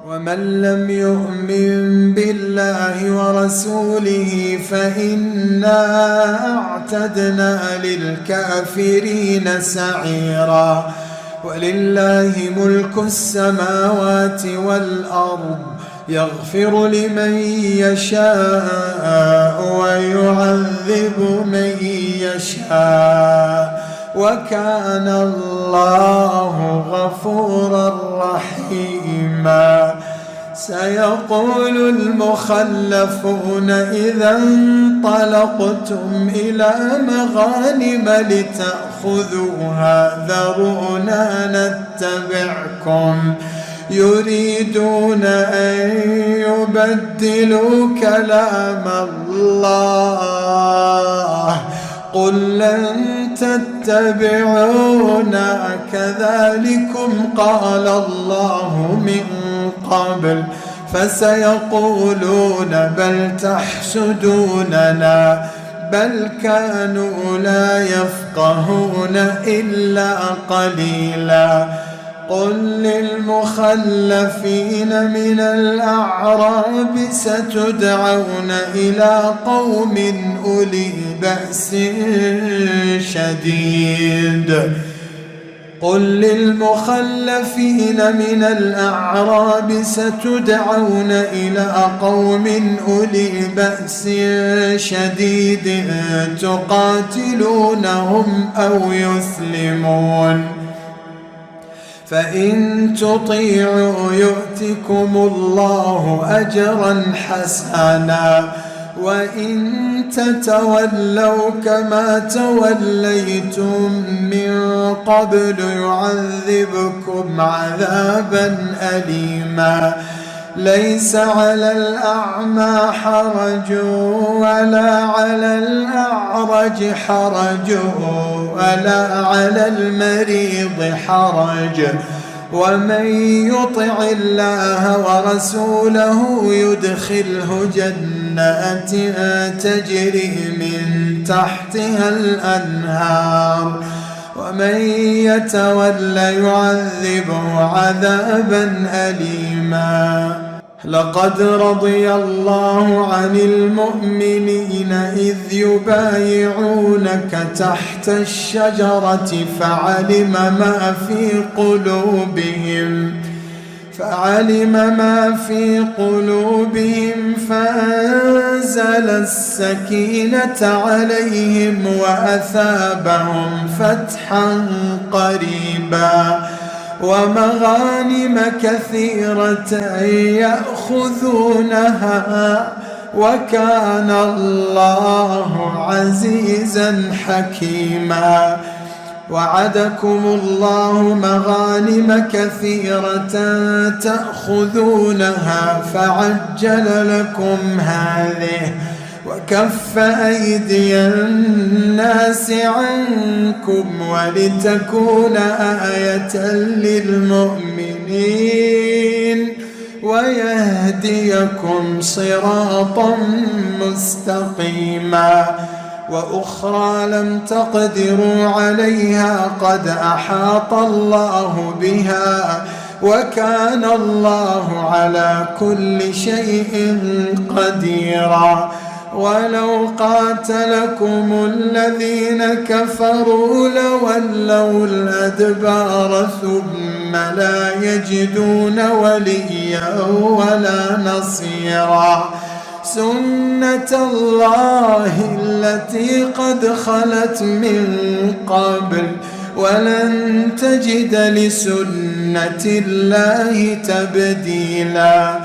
ومن لم يؤمن بالله ورسوله فإنا أعتدنا للكافرين سعيرا. ولله ملك السماوات والأرض يغفر لمن يشاء ويعذب من يشاء وكان الله غفورا رحيما. سيقول المخلفون إذا انطلقتم إلى مغانم لتأخذوها ذرونا نتبعكم يريدون أن يبدلوا كلام الله قل لن تتبعونا كذلكم قال الله من قبل فسيقولون بل تحسدوننا بل كانوا لا يفقهون إلا قليلا. قل للمخلفين من الأعراب ستدعون إلى قوم أولي بأس شديد قل للمخلفين من الأعراب ستدعون إلى قوم أولي بأس شديد تقاتلونهم أو يسلمون فإن تطيعوا يؤتكم الله أجرا حسنا وإن تتولوا كما توليتم من قبل يعذبكم عذابا أليما. ليس على الأعمى حرج ولا على الأعرج حرج ولا على المريض حرج ومن يطع الله ورسوله يدخله جنات تجري من تحتها الأنهار ومن يتول يعذبه عذابا أليما. لقد رضي الله عن المؤمنين إذ يبايعونك تحت الشجرة فعلم ما في قلوبهم فأنزل السكينة عليهم وأثابهم فتحا قريبا ومغانم كثيرة يأخذونها وكان الله عزيزا حكيما. وعدكم الله مغانم كثيرة تأخذونها فعجل لكم هذه وكف أيدي الناس عنكم ولتكون آية للمؤمنين ويهديكم صراطا مستقيما. وأخرى لم تقدروا عليها قد أحاط الله بها وكان الله على كل شيء قديرا. ولو قاتلكم الذين كفروا لولوا الأدبار ثم لا يجدون وليا ولا نصيرا. سنة الله التي قد خلت من قبل ولن تجد لسنة الله تبديلا.